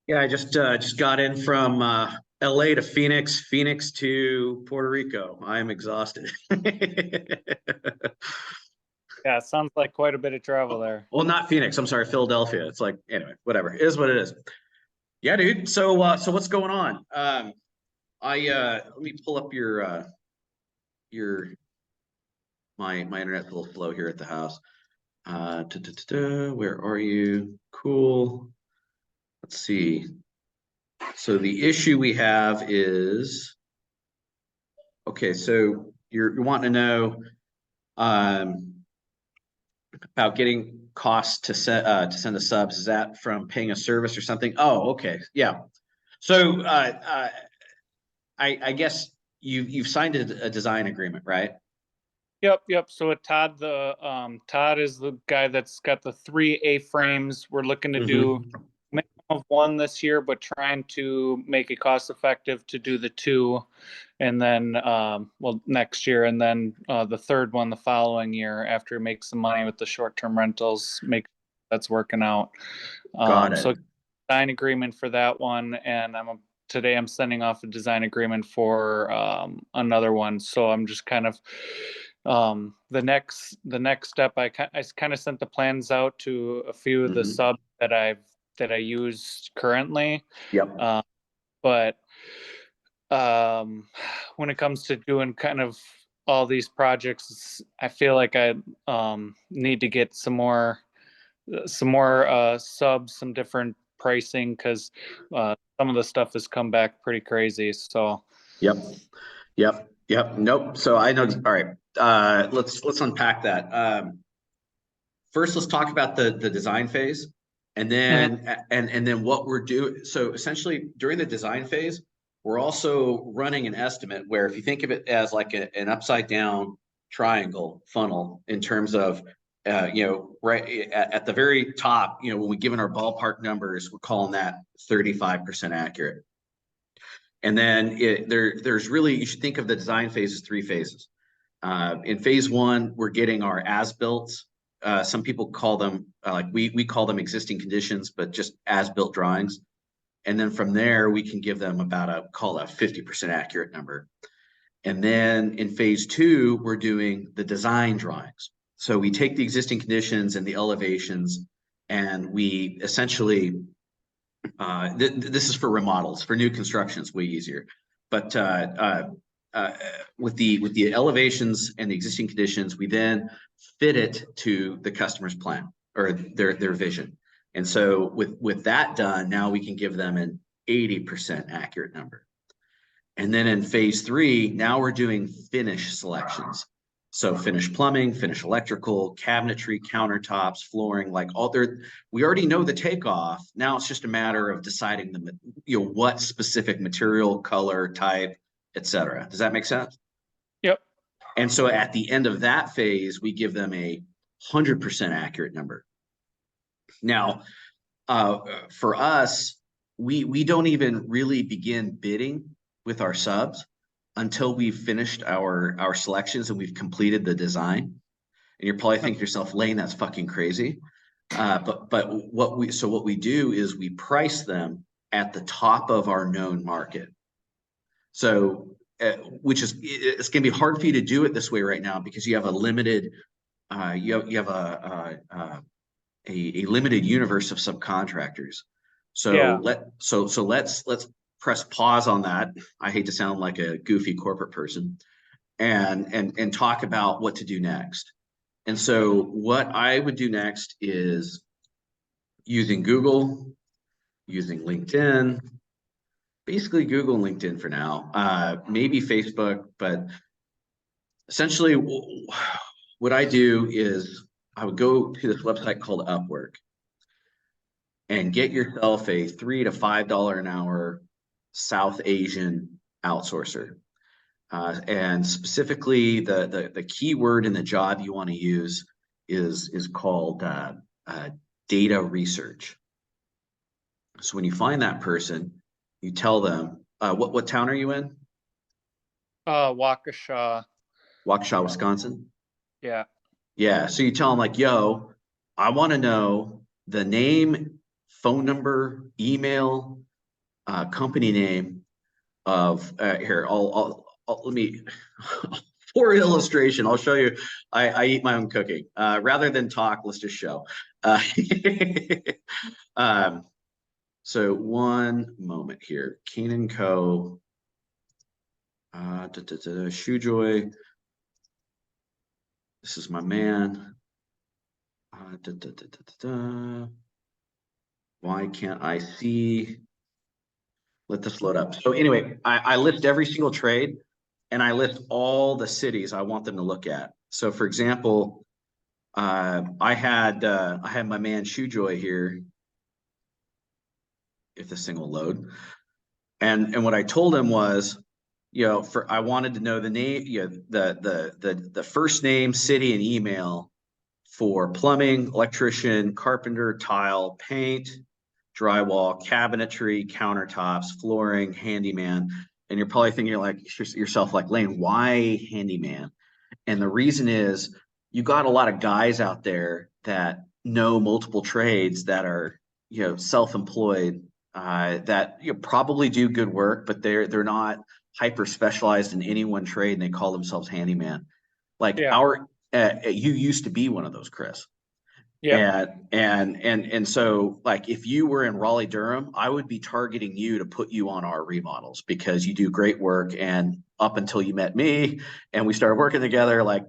Yeah, I just got in from LA to Phoenix, Phoenix to Puerto Rico. I am exhausted. Yeah, it sounds like quite a bit of travel there. Well, not Phoenix. I'm sorry, Philadelphia. It's like anyway, whatever. It is what it is. Yeah, dude. So what's going on? I let me pull up your my internet's a little slow here at the house. Where are you? Cool. Let's see. So the issue we have is okay. So you're wanting to know um, about getting costs to send the subs. Is that from paying a service or something? Oh, okay, yeah. So I guess you've signed a design agreement, right? Yep. So Todd is the guy that's got the three A-frames. We're looking to do Mm-hmm. minimum of one this year, but trying to make it cost effective to do the two, and then next year, and then the third one the following year after he makes some money with the short-term rentals. Make that's working out. Got So it. design agreement for that one, and today I'm sending off a design agreement for another one. So I'm just kind of the next step. I kind of sent the plans out to a few of the Mm-hmm. subs that I use currently, Yep. uh, but um, when it comes to doing kind of all these projects, I feel like I need to get some more subs, some different pricing because some of the stuff has come back pretty crazy. So Yep. Yep. Nope. So I know. All right. Let's unpack that. First, let's talk about the design phase, and Mhm. then what we're doing. So essentially, during the design phase, we're also running an estimate where if you think of it as like an upside down triangle funnel in terms of right at the very top, when we given our ballpark numbers, we're calling that 35% accurate. And then there's really, you should think of the design phase as three phases. In phase one, we're getting our as-built. Some people call them like we call them existing conditions, but just as-built drawings. And then from there, we can give them about a 50% accurate number. And then in phase two, we're doing the design drawings. So we take the existing conditions and the elevations, and we essentially this is for remodels. For new construction, it's way easier. But with the elevations and the existing conditions, we then fit it to the customer's plan or their vision. And so with that done, now we can give them an 80% accurate number. And then in phase three, now we're doing finish selections. So finish plumbing, finish electrical, cabinetry, countertops, flooring, like all there. We already know the takeoff. Now it's just a matter of deciding what specific material, color, type, etc. Does that make sense? Yep. And so at the end of that phase, we give them 100% accurate number. Now, for us, we don't even really begin bidding with our subs until we've finished our selections and we've completed the design. And you're probably thinking to yourself, Lane, that's fucking crazy. But what we do is we price them at the top of our known market. So which is it's going to be hard for you to do it this way right now because you have a limited you have a limited universe of subcontractors. Yeah. Let's press pause on that. I hate to sound like a goofy corporate person, and talk about what to do next. And so what I would do next is using Google, using LinkedIn, basically Google and LinkedIn for now, maybe Facebook, but essentially what I do is I would go to this website called Upwork and get yourself a $3 to $5 an hour South Asian outsourcer. And specifically, the keyword in the job you want to use is called data research. So when you find that person, you tell them what town are you in? Waukesha. Waukesha, Wisconsin. Yeah. Yeah. So you tell them like, yo, I want to know the name, phone number, email, company name of here. Let me for illustration. I'll show you. I eat my own cooking. Rather than talk, let's just show. So one moment here. Keen & Co. Shoejoy. This is my man. Why can't I see? Let this load up. So anyway, I list every single trade and I list all the cities I want them to look at. So for example, I had my man Shoejoy here. If this thing will load. And what I told him was, I wanted to know the name, the first name, city, and email for plumbing, electrician, carpenter, tile, paint, drywall, cabinetry, countertops, flooring, handyman. And you're probably thinking like yourself, like, Lane, why handyman? And the reason is you got a lot of guys out there that know multiple trades that are, self-employed, that probably do good work, but they're not hyper specialized in any one trade, and they call themselves handyman. Like you used to be one of those, Chris. Yeah. And so like if you were in Raleigh, Durham, I would be targeting you to put you on our remodels because you do great work. And up until you met me and we started working together, like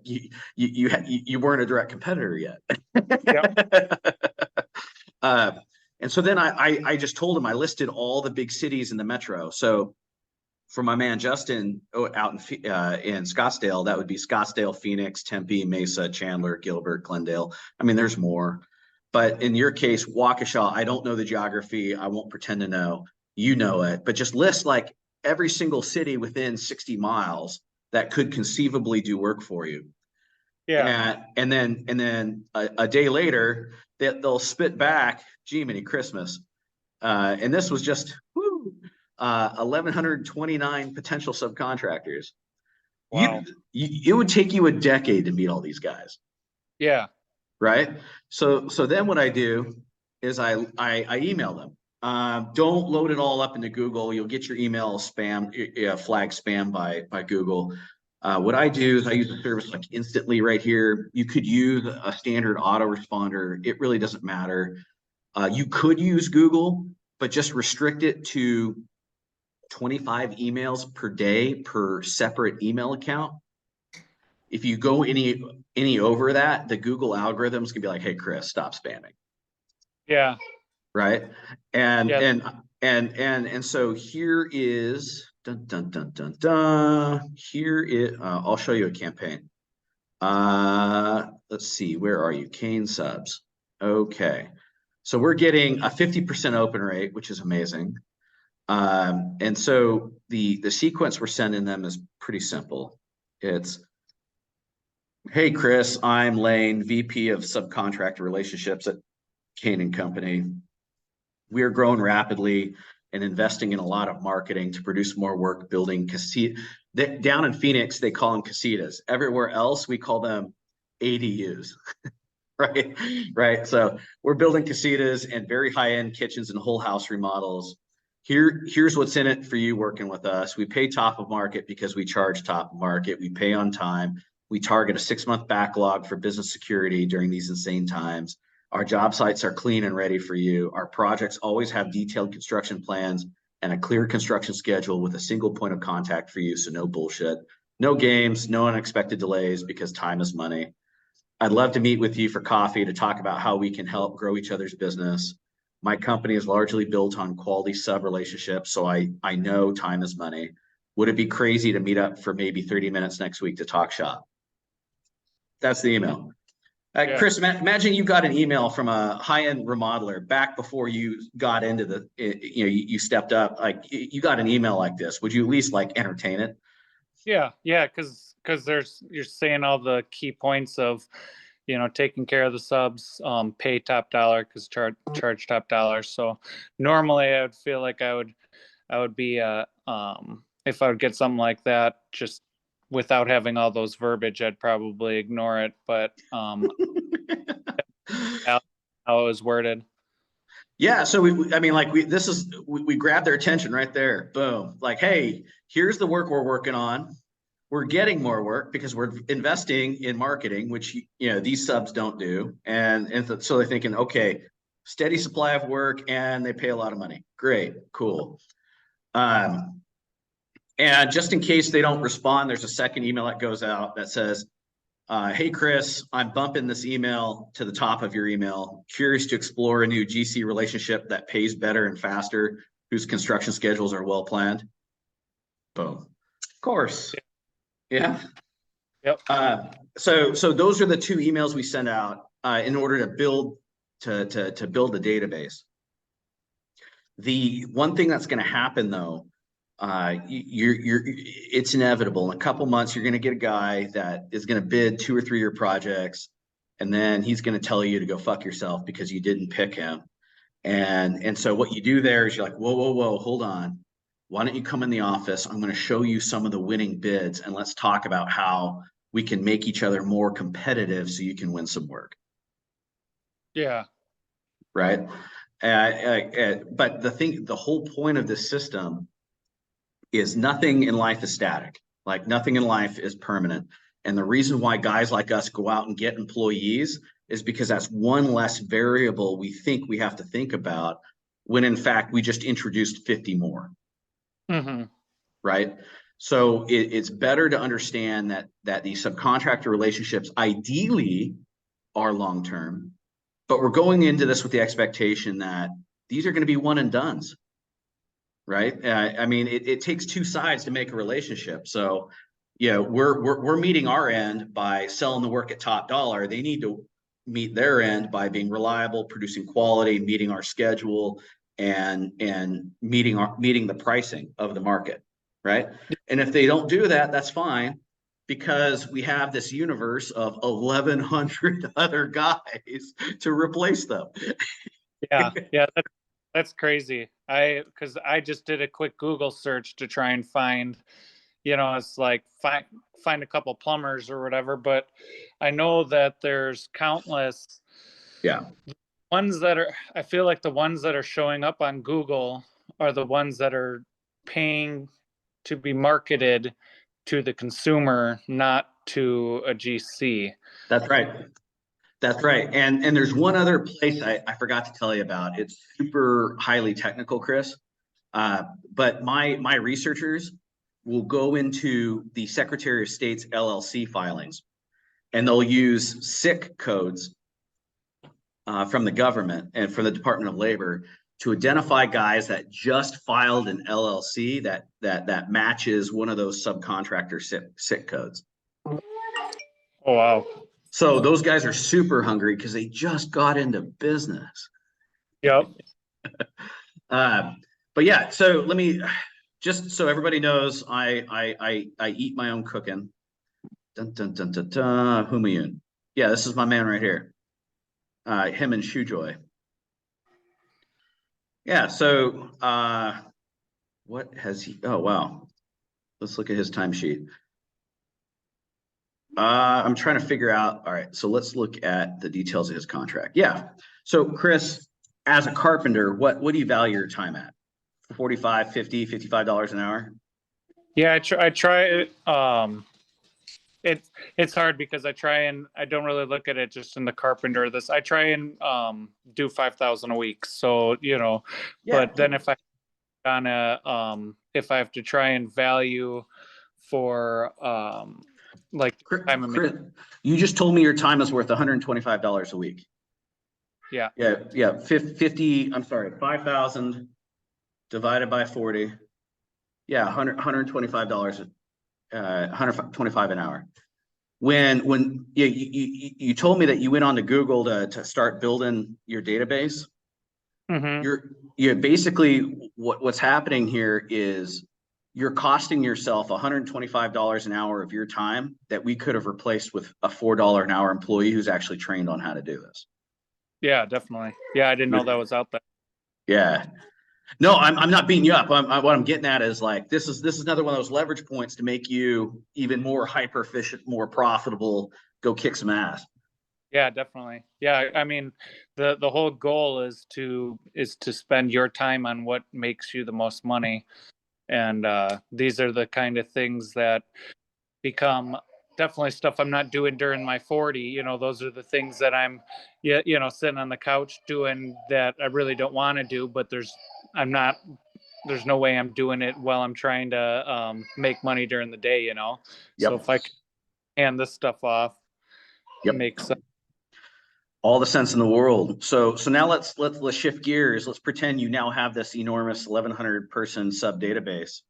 you weren't a direct competitor yet. And so then I just told him I listed all the big cities in the metro. So for my man Justin out in Scottsdale, that would be Scottsdale, Phoenix, Tempe, Mesa, Chandler, Gilbert, Glendale. I mean, there's more. But in your case, Waukesha, I don't know the geography. I won't pretend to know. You know it. But just list like every single city within 60 miles that could conceivably do work for you. Yeah. And then a day later, they'll spit back, gee, many Christmas. And this was just 1,129 potential subcontractors. Wow. It would take you a decade to meet all these guys. Yeah. Right. So then what I do is I email them. Don't load it all up into Google. You'll get your email flag spam by Google. What I do is I use a service like Instantly right here. You could use a standard autoresponder. It really doesn't matter. You could use Google, but just restrict it to 25 emails per day per separate email account. If you go any over that, the Google algorithms can be like, hey, Chris, stop spamming. Yeah. Right. And so here is here is I'll show you a campaign. Let's see, where are you? Kane subs. Okay. So we're getting a 50% open rate, which is amazing. And so the sequence we're sending them is pretty simple. It's, hey, Chris, I'm Lane, VP of Subcontract Relationships at Kane & Company. We're growing rapidly and investing in a lot of marketing to produce more work building casitas. Down in Phoenix, they call them casitas. Everywhere else, we call them ADUs. Right. So we're building casitas and very high-end kitchens and whole house remodels. Here's what's in it for you working with us. We pay top of market because we charge top of market. We pay on time. We target a 6-month backlog for business security during these insane times. Our job sites are clean and ready for you. Our projects always have detailed construction plans and a clear construction schedule with a single point of contact for you. So no bullshit, no games, no unexpected delays because time is money. I'd love to meet with you for coffee to talk about how we can help grow each other's business. My company is largely built on quality sub relationships, so I know time is money. Would it be crazy to meet up for maybe 30 minutes next week to talk shop? That's the email. Chris, imagine you got an email from a high-end remodeler back before you got into the, you stepped up. Like you got an email like this. Would you at least like entertain it? Yeah. Because you're saying all the key points of, taking care of the subs, pay top dollar because charge top dollar. So normally I would feel like I would be if I would get something like that, just without having all those verbiage, I'd probably ignore it. But how it was worded. Yeah, so I mean, like we grab their attention right there. Boom. Like, hey, here's the work we're working on. We're getting more work because we're investing in marketing, which these subs don't do. And so they're thinking, okay, steady supply of work and they pay a lot of money. Great, cool. Um, and just in case they don't respond, there's a second email that goes out that says, hey, Chris, I'm bumping this email to the top of your email. Curious to explore a new GC relationship that pays better and faster, whose construction schedules are well planned. Boom. Of course. Yeah. Yep. So those are the two emails we send out in order to build to build the database. The one thing that's going to happen though, it's inevitable. In a couple months, you're going to get a guy that is going to bid 2 or 3 year projects, and then he's going to tell you to go fuck yourself because you didn't pick him. And so what you do there is you're like, whoa, hold on. Why don't you come in the office? I'm going to show you some of the winning bids, and let's talk about how we can make each other more competitive so you can win some work. Yeah. Right. But the whole point of this system is nothing in life is static. Like nothing in life is permanent. And the reason why guys like us go out and get employees is because that's one less variable we think we have to think about when in fact we just introduced 50 more. Mm-hmm. Right. So it's better to understand that these subcontractor relationships ideally are long-term, but we're going into this with the expectation that these are going to be one and dones. Right. I mean, it takes two sides to make a relationship. So, we're meeting our end by selling the work at top dollar. They need to meet their end by being reliable, producing quality, meeting our schedule, and meeting the pricing of the market. Right. And if they don't do that, that's fine, because we have this universe of 1,100 other guys to replace them. Yeah. That's crazy. Because I just did a quick Google search to try and find, it's like find a couple plumbers or whatever. But I know that there's countless Yeah. ones that are. I feel like the ones that are showing up on Google are the ones that are paying to be marketed to the consumer, not to a GC. That's right. That's right. And there's one other place I forgot to tell you about. It's super highly technical, Chris. But my researchers will go into the Secretary of State's LLC filings, and they'll use SIC codes from the government and from the Department of Labor to identify guys that just filed an LLC that matches one of those subcontractor SIC codes. Oh, wow. So those guys are super hungry because they just got into business. Yep. But yeah, so let me just so everybody knows, I eat my own cooking. Dun dun dun dun dun. Humayun. Yeah, this is my man right here. Him and Shoejoy. Yeah, so what has he? Oh wow. Let's look at his timesheet. I'm trying to figure out. All right, so let's look at the details of his contract. Yeah. So Chris, as a carpenter, what do you value your time at? 45, 50, $55 an hour? Yeah, I try it. It's hard because I don't really look at it just in the carpenter. I try and do 5,000 a week. So, Yeah. but then if I have to try and value for like Chris, you just told me your time is worth $125 a week. Yeah. Yeah. 50, I'm sorry, 5,000 divided by 40. Yeah, $125, $125 an hour. When you told me that you went on to Google to start building your database, you're basically what's happening here is you're costing yourself $125 an hour of your time that we could have replaced with a $4 an hour employee who's actually trained on how to do this. Yeah, definitely. Yeah, I didn't know that was out there. Yeah. No, I'm not beating you up. What I'm getting at is like this is another one of those leverage points to make you even more hyper efficient, more profitable. Go kick some ass. Yeah, definitely. Yeah, I mean, the whole goal is to spend your time on what makes you the most money. And these are the kind of things that become definitely stuff I'm not doing during my 40. You know, those are the things that I'm, yeah, you know, sitting on the couch doing that I really don't want to do, but I'm not, there's no way I'm doing it while I'm trying to make money during the day, you know? So Yep. if I can hand this stuff off, Yep. makes All the sense in the world. So now let's shift gears. Let's pretend you now have this enormous 1,100 person sub database.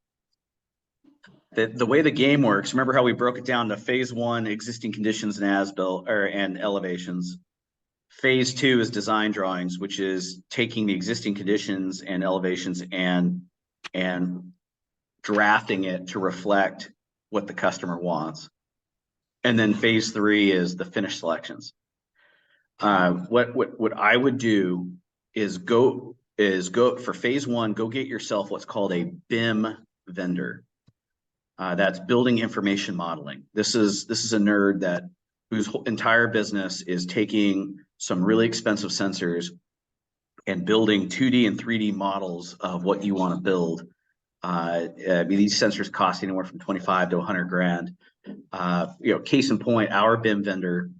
The way the game works, remember how we broke it down to phase one, existing conditions and as-built and elevations. Phase two is design drawings, which is taking the existing conditions and elevations and drafting it to reflect what the customer wants. And then phase three is the finished selections. What I would do is go for phase one, go get yourself what's called a BIM vendor. That's building information modeling. This is a nerd whose entire business is taking some really expensive sensors and building 2D and 3D models of what you want to build. These sensors cost anywhere from 25 to 100 grand. Case in point, our BIM vendor,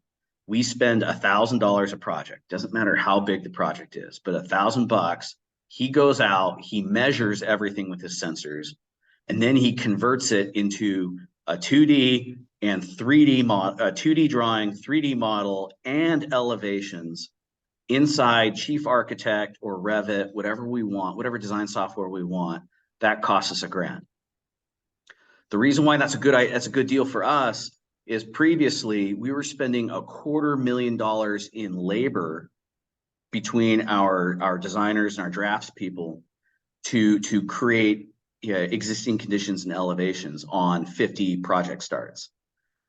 we spend $1,000 a project. Doesn't matter how big the project is, but $1,000. He goes out, he measures everything with his sensors, and then he converts it into a 2D and 3D model, a 2D drawing, 3D model, and elevations inside Chief Architect or Revit, whatever we want, whatever design software we want. That costs us $1,000. The reason why that's a good deal for us is previously we were spending $250,000 in labor between our designers and our drafts people to create existing conditions and elevations on 50 project starts.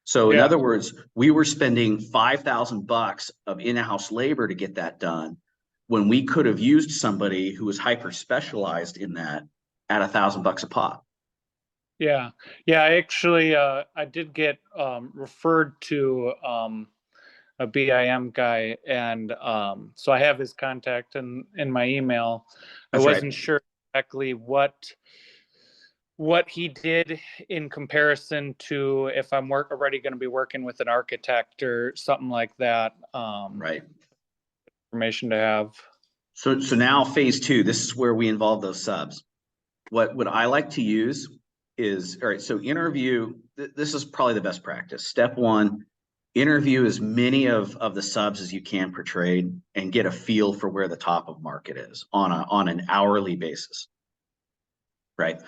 So in other words, we were spending $5,000 of in-house labor to get that done when we could have used somebody who was hyper specialized in that at $1,000 a pop. Yeah. I actually I did get referred to a BIM guy, and so I have his contact in my email. That's I right. wasn't sure exactly what he did in comparison to if I'm already going to be working with an architect or something like that. Right. Information to have. So now phase two, this is where we involve those subs. What I like to use is, all right, so interview, this is probably the best practice. Step one, interview as many of the subs as you can per trade and get a feel for where the top of market is on an hourly basis, right?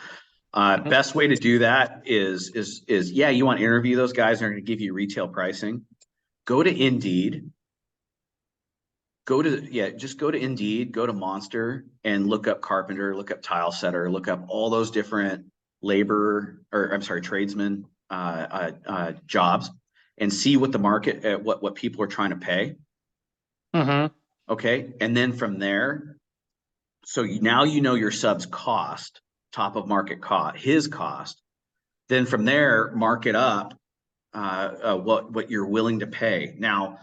Best way to do that is yeah, you want to interview those guys, they're going to give you retail pricing. Go to Indeed. Just go to Indeed, go to Monster and look up carpenter, look up tile setter, look up all those different tradesmen jobs and see what the market, what people are trying to pay. Mm-hmm. Okay. And then from there, so now you know your sub's cost, top of market cost, his cost. Then from there, mark it up what you're willing to pay. Now,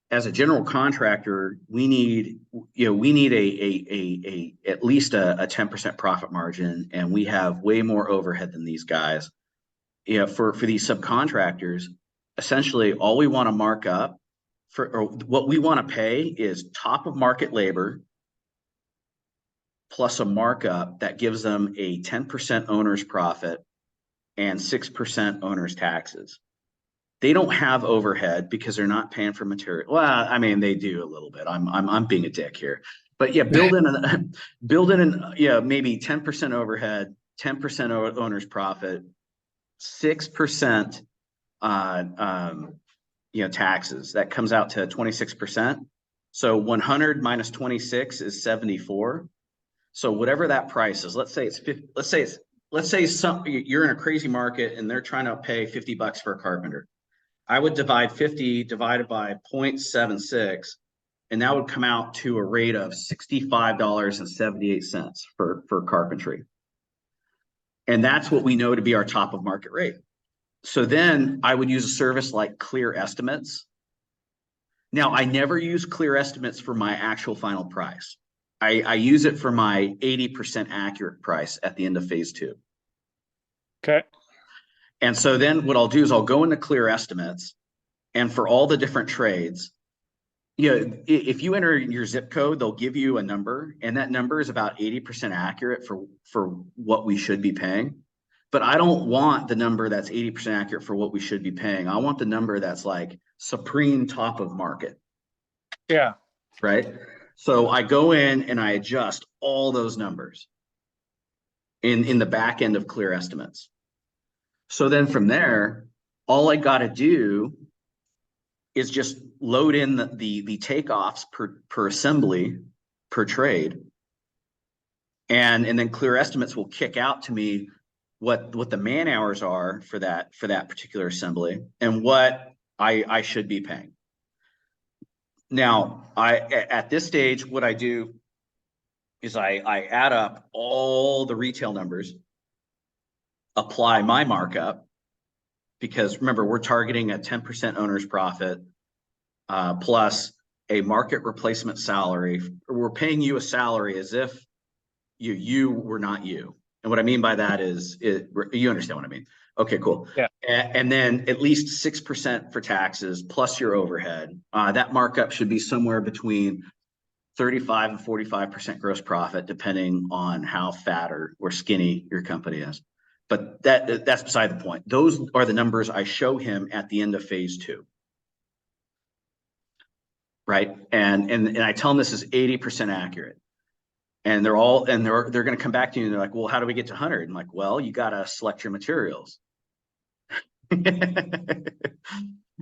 as a general contractor, we need at least a 10% profit margin, and we have way more overhead than these guys. For these subcontractors, essentially all we want to mark up or what we want to pay is top of market labor plus a markup that gives them a 10% owner's profit and 6% owner's taxes. They don't have overhead because they're not paying for material. Well, I mean, they do a little bit. I'm being a dick here, but yeah, build in maybe 10% overhead, 10% owner's profit, 6% taxes. That comes out to 26%. So 100 minus 26 is 74. So whatever that price is, let's say it's 50, let's say you're in a crazy market and they're trying to pay $50 for a carpenter. I would divide 50 divided by 0.76, and that would come out to a rate of $65.78 for carpentry. And that's what we know to be our top of market rate. So then I would use a service like Clear Estimates. Now, I never use clear estimates for my actual final price. I use it for my 80% accurate price at the end of phase 2. Okay. And so then what I'll do is I'll go into clear estimates, and for all the different trades, if you enter your zip code, they'll give you a number, and that number is about 80% accurate for what we should be paying. But I don't want the number that's 80% accurate for what we should be paying. I want the number that's like supreme top of market. Yeah. Right. So I go in and I adjust all those numbers in the back end of clear estimates. So then from there, all I got to do is just load in the takeoffs per assembly, per trade. And then clear estimates will kick out to me what the man hours are for that particular assembly and what I should be paying. Now, at this stage, what I do is I add up all the retail numbers, apply my markup, because remember, we're targeting a 10% owner's profit plus a market replacement salary. We're paying you a salary as if you were not you. And what I mean by that is, you understand what I mean. Okay, cool. Yeah. And then at least 6% for taxes plus your overhead. That markup should be somewhere between 35 and 45% gross profit, depending on how fat or skinny your company is. But that's beside the point. Those are the numbers I show him at the end of phase 2. Right. And I tell them this is 80% accurate. And they're going to come back to you and they're like, well, how do we get to 100? I'm like, well, you got to select your materials.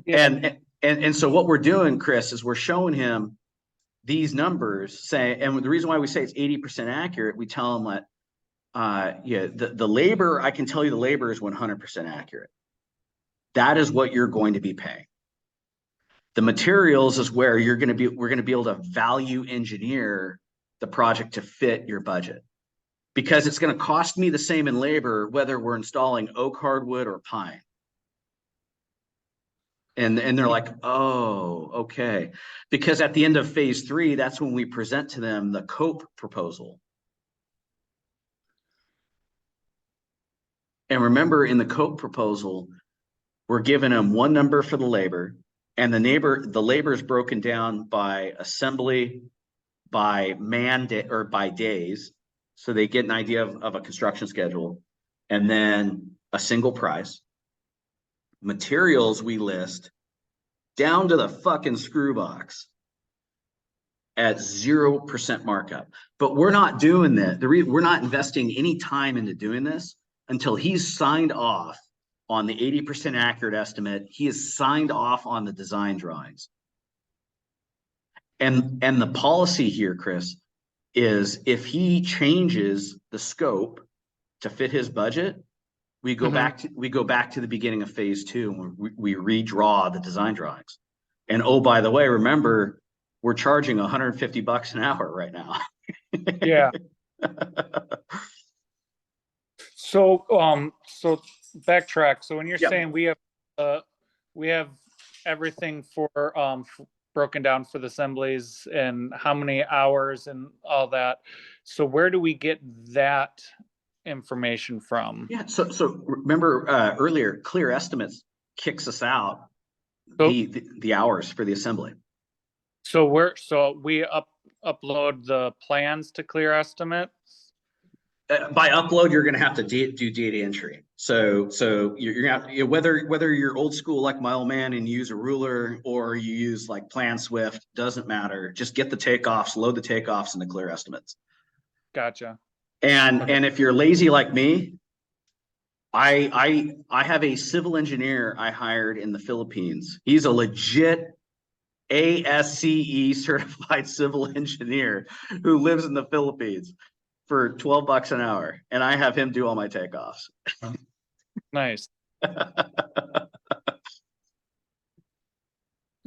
Yeah. And so what we're doing, Chris, is we're showing him these numbers, and the reason why we say it's 80% accurate, we tell him that the labor, I can tell you the labor is 100% accurate. That is what you're going to be paying. The materials is where we're going to be able to value engineer the project to fit your budget, because it's going to cost me the same in labor whether we're installing oak, hardwood, or pine. And they're like, oh, okay. Because at the end of phase 3, that's when we present to them the COPE proposal. And remember, in the COPE proposal, we're giving them one number for the labor, and the labor is broken down by assembly, by or by days. So they get an idea of a construction schedule, and then a single price. Materials we list down to the fucking screw box at 0% markup. But we're not doing that. We're not investing any time into doing this until he's signed off on the 80% accurate estimate. He is signed off on the design drawings. And the policy here, Chris, is if he changes the scope to fit his budget, we go back to the beginning of phase 2, and we redraw the design drawings. And oh, by the way, remember, we're charging $150 an hour right now. Yeah. So backtrack. So when you're saying we have everything for broken down for the assemblies and how many hours and all that. So where do we get that information from? Yeah. So remember earlier, clear estimates kicks us out the hours for the assembly. So we upload the plans to clear estimates. By upload, you're going to have to do data entry. So you're going to have, whether you're old school like my old man and use a ruler, or you use like Plan Swift, doesn't matter. Just get the takeoffs, load the takeoffs into clear estimates. Gotcha. And if you're lazy like me, I have a civil engineer I hired in the Philippines. He's a legit ASCE certified civil engineer who lives in the Philippines for $12 an hour, and I have him do all my takeoffs. Nice.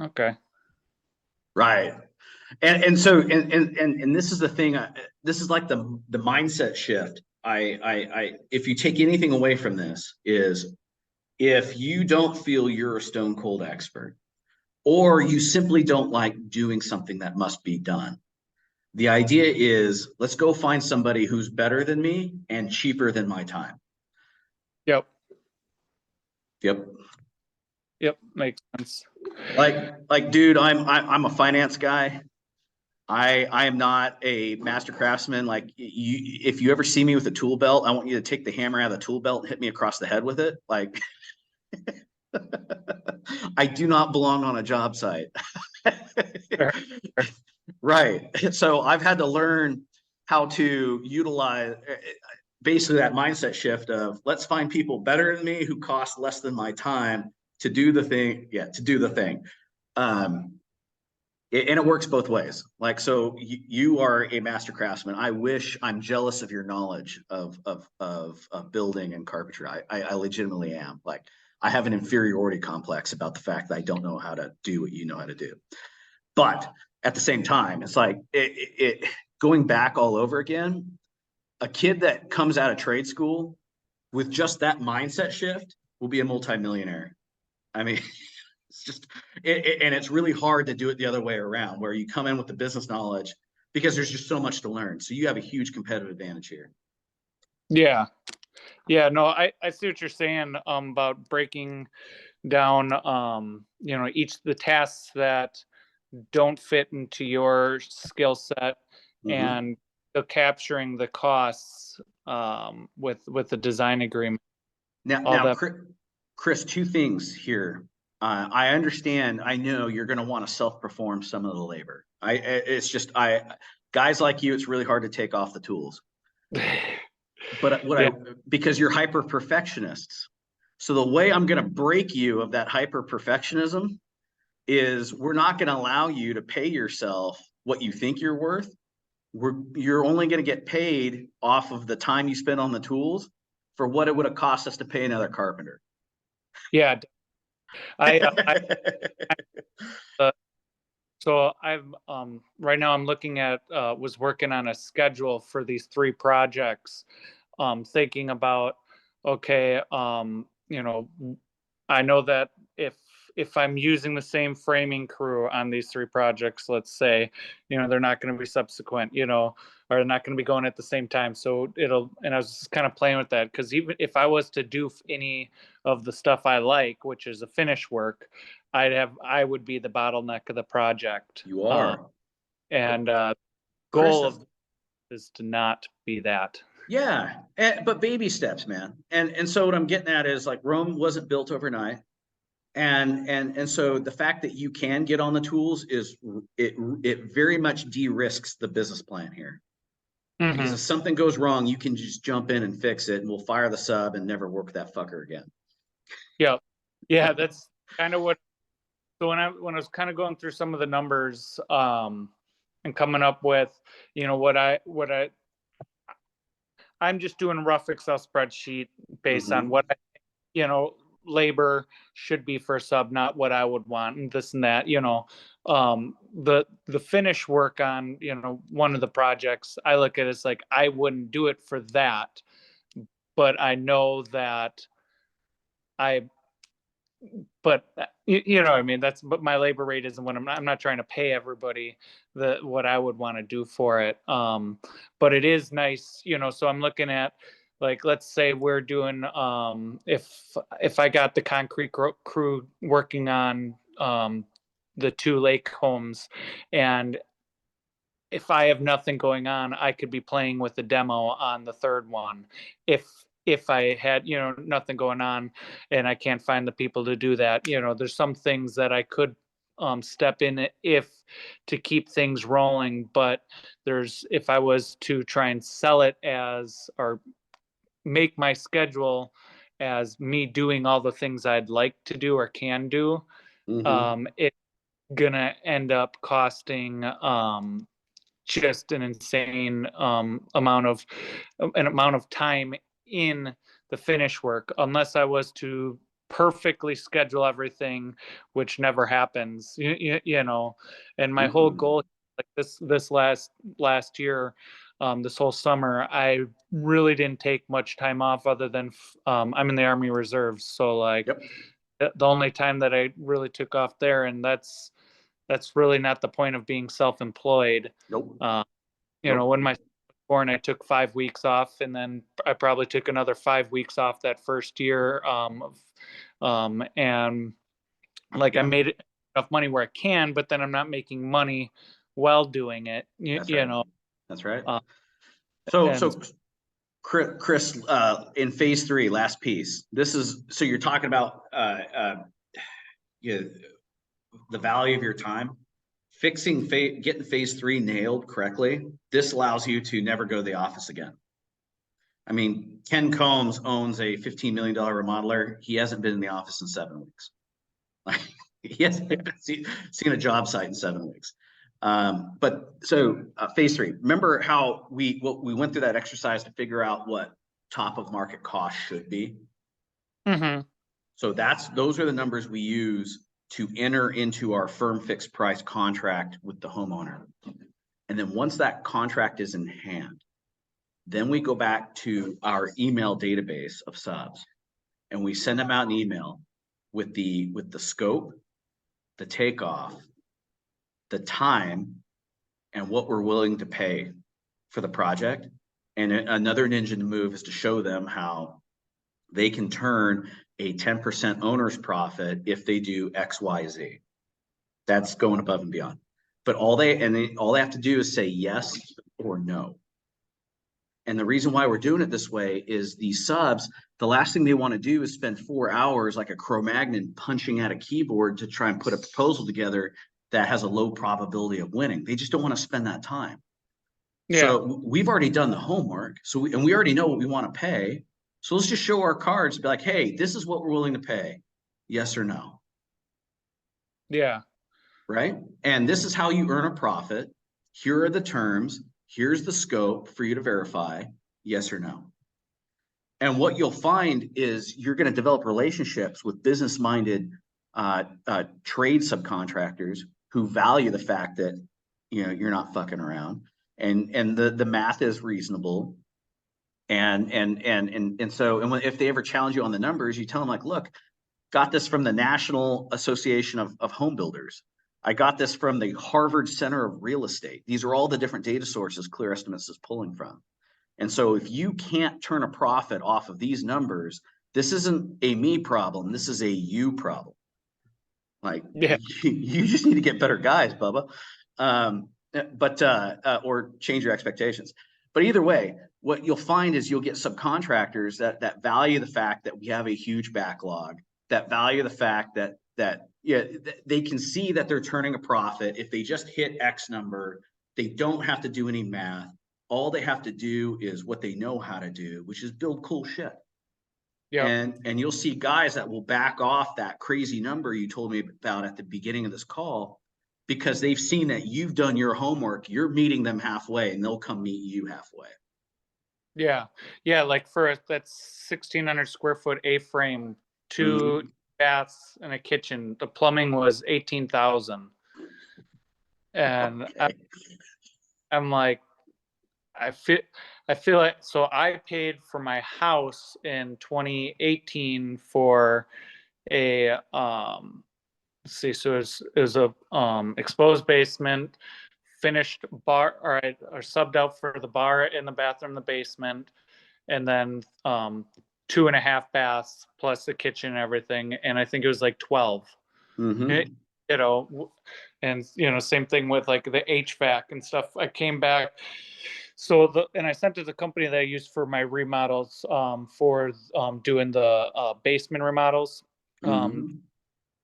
Okay. Right. And so this is the thing. This is like the mindset shift. If you take anything away from this, is if you don't feel you're a stone cold expert, or you simply don't like doing something that must be done. The idea is, let's go find somebody who's better than me and cheaper than my time. Yep. Yep. Yep. Makes sense. Dude, I'm a finance guy. I am not a master craftsman. Like you, if you ever see me with a tool belt, I want you to take the hammer out of the tool belt and hit me across the head with it. Like I do not belong on a job site. Fair. Right. So I've had to learn how to utilize basically that mindset shift of let's find people better than me who cost less than my time to do the thing. Yeah, to do the thing. And it works both ways. Like, so you are a master craftsman. I'm jealous of your knowledge of building and carpentry. I legitimately am. Like, I have an inferiority complex about the fact that I don't know how to do what you know how to do. But at the same time, it's like going back all over again. A kid that comes out of trade school with just that mindset shift will be a multimillionaire. I mean, it's just, and it's really hard to do it the other way around, where you come in with the business knowledge because there's just so much to learn. So you have a huge competitive advantage here. Yeah. Yeah. No, I see what you're saying about breaking down, the tasks that don't fit into your skill set and capturing the costs with the design agreement. Now, Chris, two things here. I understand. I know you're going to want to self-perform some of the labor. Guys like you, it's really hard to take off the tools. But because you're hyper perfectionists. So the way I'm going to break you of that hyper perfectionism is we're not going to allow you to pay yourself what you think you're worth. You're only going to get paid off of the time you spend on the tools for what it would have cost us to pay another carpenter. Yeah. So I'm right now I'm looking at was working on a schedule for these 3 projects, thinking about, okay, I know that if I'm using the same framing crew on these 3 projects, let's say, they're not going to be subsequent, or they're not going to be going at the same time. So and I was just kind of playing with that, because even if I was to do any of the stuff I like, which is a finish work, I would be the bottleneck of the project. You are. And goal is to not be that. Yeah, but baby steps, man. And so what I'm getting at is, like, Rome wasn't built overnight. And so the fact that you can get on the tools is it very much de-risks the business plan here. Because if something goes wrong, you can just jump in and fix it, and we'll fire the sub and never work that fucker again. Yeah, that's kind of what. So when I was kind of going through some of the numbers and coming up with, I'm just doing a rough Excel spreadsheet based on what labor should be for a sub, not what I would want, and this and that. The finish work on one of the projects, I look at it as like, I wouldn't do it for that, but I know that but what I mean, but my labor rate isn't what I'm not trying to pay everybody what I would want to do for it. But it is nice, so I'm looking at, like, let's say we're doing, if I got the concrete crew working on the 2 lake homes, and if I have nothing going on, I could be playing with the demo on the 3rd one. If I had, nothing going on and I can't find the people to do that, there's some things that I could step in to keep things rolling. But if I was to try and sell it or make my schedule as me doing all the things I'd like to do or can do, it's gonna end up costing just an insane amount of time in the finish work, unless I was to perfectly schedule everything, which never happens. And my whole goal, like this last year, this whole summer, I really didn't take much time off, other than I'm in the Army Reserves, so like the only time that I really took off there, and that's really not the point of being self-employed. Nope. You know, Nope. when my son was born, I took 5 weeks off, and then I probably took another 5 weeks off that first year. And like I Yeah, made enough money where I can, but then I'm not making money while doing it. that's You right. know, That's right. uh, So, and so Chris, in phase 3, last piece, this is, so you're talking about, you know, the value of your time, getting phase 3 nailed correctly. This allows you to never go to the office again. I mean, Ken Combs owns a $15 million remodeler. He hasn't been in the office in 7 weeks. Like, he hasn't seen a job site in 7 weeks. But so phase 3, remember how we went through that exercise to figure out what top of market cost should be. mhm. So those are the numbers we use to enter into our firm fixed price contract with the homeowner. And then once that contract is in hand, then we go back to our email database of subs and we send them out an email with the scope, the takeoff, the time, and what we're willing to pay for the project. And another ninja move is to show them how they can turn a 10% owner's profit if they do X, Y, Z. That's going above and beyond. But all they have to do is say yes or no. And the reason why we're doing it this way is these subs, the last thing they want to do is spend 4 hours like a Cro-Magnon punching at a keyboard to try and put a proposal together that has a low probability of winning. They just don't want to spend that time. Yeah. So we've already done the homework. And we already know what we want to pay. So let's just show our cards, be like, hey, this is what we're willing to pay. Yes or no. Yeah. Right? And this is how you earn a profit. Here are the terms. Here's the scope for you to verify, yes or no. And what you'll find is you're going to develop relationships with business-minded trade subcontractors who value the fact that, you know, you're not fucking around, and the math is reasonable. And so if they ever challenge you on the numbers, you tell them like, look, got this from the National Association of Home Builders. I got this from the Harvard Center of Real Estate. These are all the different data sources Clear Estimates is pulling from. And so if you can't turn a profit off of these numbers, this isn't a me problem. This is a you problem. Like, Yeah. you just need to get better guys, Bubba. Or change your expectations. But either way, what you'll find is you'll get subcontractors that value the fact that we have a huge backlog, that value the fact that they can see that they're turning a profit. If they just hit X number, they don't have to do any math. All they have to do is what they know how to do, which is build cool shit. Yeah. And you'll see guys that will back off that crazy number you told me about at the beginning of this call, because they've seen that you've done your homework. You're meeting them halfway, and they'll come meet you halfway. Yeah. Yeah. Like for that's 1,600 square foot A-frame, 2 baths and a kitchen. The plumbing was 18,000. And Okay. I'm like, I feel like, so I paid for my house in 2018 for a let's see, so it was a exposed basement, finished bar, or subbed out for the bar in the bathroom, the basement, and then 2.5 baths plus the kitchen and everything, and I think it was like 12. Mm-hmm. You know, and you know, same thing with like the HVAC and stuff. I came back, and I sent it to the company that I used for my remodels, for doing the basement remodels. Mm-hmm.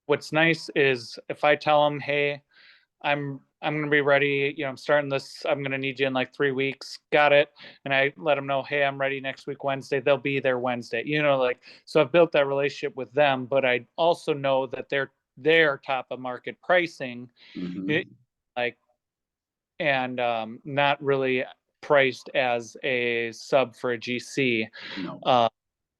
What's nice is if I tell them, hey, I'm gonna be ready, you know, I'm starting this, I'm gonna need you in like 3 weeks, got it, and I let them know, hey, I'm ready next week Wednesday, they'll be there Wednesday, you know, like, so I've built that relationship with them, but I also know that they're top of market pricing, Mm-hmm. like, and not really priced as a sub for a GC. No.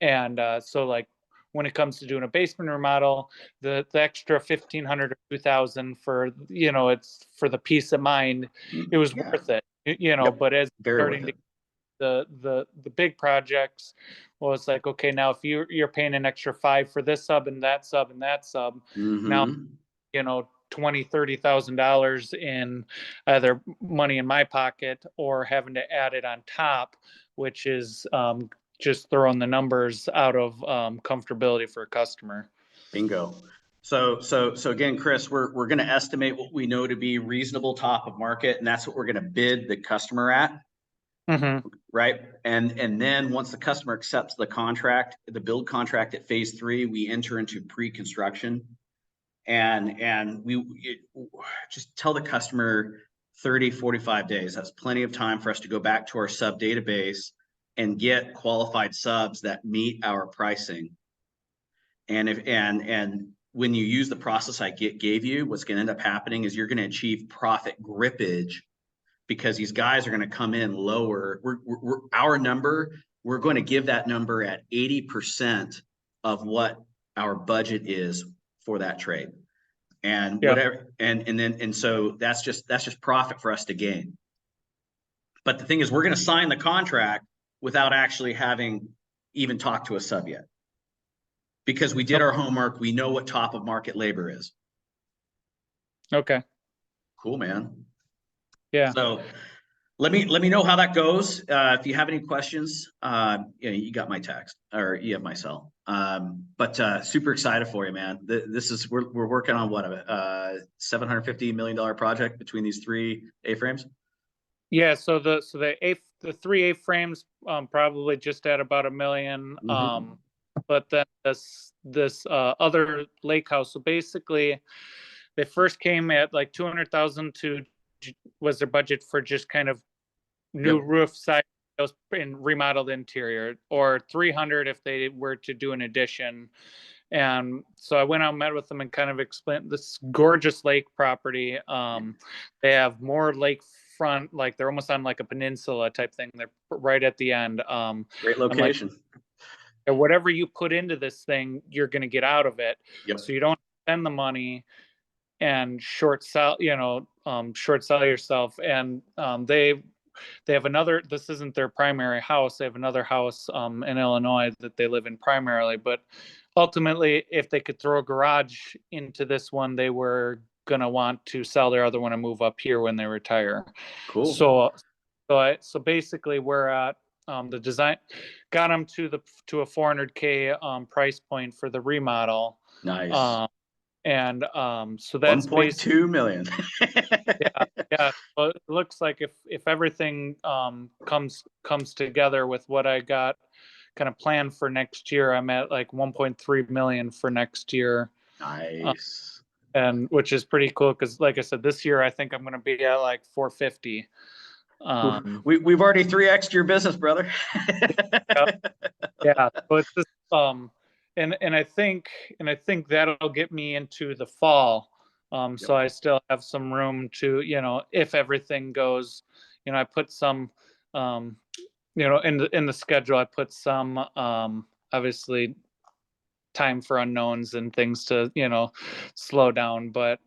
And so like when it comes to doing a basement remodel, the extra 1,500 or 2,000 for, you know, it's for the peace of mind, it was Yeah. worth it, you know. Yep. But as Very worth starting to it. the big projects, well, it's like, okay, now if you're paying an extra 5 for this sub and that sub and that sub, now, you know, $20,000-$30,000 in either money in my pocket or having to add it on top, which is just throwing the numbers out of comfortability for a customer. Bingo. So again, Chris, we're going to estimate what we know to be reasonable top of market, and that's what we're going to bid the customer at. Right. And then once the customer accepts the contract, the build contract at phase 3, we enter into pre-construction. And we just tell the customer 30, 45 days. That's plenty of time for us to go back to our sub database and get qualified subs that meet our pricing. And when you use the process I gave you, what's going to end up happening is you're going to achieve profit grippage, because these guys are going to come in lower. Our number, we're going to give that number at 80% of what our budget is for that trade. And whatever, and so that's just profit for us to gain. But the thing is, we're going to sign the contract without actually having even talked to a sub yet, because we did our homework. We know what top of market labor is. Okay. Cool, man. Yeah. So let me know how that goes. If you have any questions, you got my text, or you have my cell. But super excited for you, man. We're working on what, a $750 million project between these 3 A-frames. Yeah. So the 3 A-frames probably just at about $1 million. But then this other lake house. So basically, they first came at like 200,000 was their budget for just kind of new roof side and remodeled interior, or 300 if they were to do an addition. And so I went out and met with them and kind of explained this gorgeous lake property. They have more lakefront, like they're almost on like a peninsula type thing. They're right at the end. Great location. Like, whatever you put into this thing, you're going to get out of it. So you don't spend the money and short sell yourself. And they have another, this isn't their primary house. They have another house in Illinois that they live in primarily, but ultimately, if they could throw a garage into this one, they were going to want to sell their other one and move up here when they retire. Cool. So basically we're at the design, got them to a $400K price point for the remodel. Nice. And so that's 1.2 million. Yeah. Well, it looks like if everything comes together with what I got kind of planned for next year, I'm at like 1.3 million for next year. Nice. And which is pretty cool, because like I said, this year I think I'm going to be at like 450. We've already 3x'd your business, brother. Yeah. So it's just and I think that'll get me into the fall. So I still have some room to, if everything goes, I put some, in the schedule, I put some, obviously time for unknowns and things to, slow down. But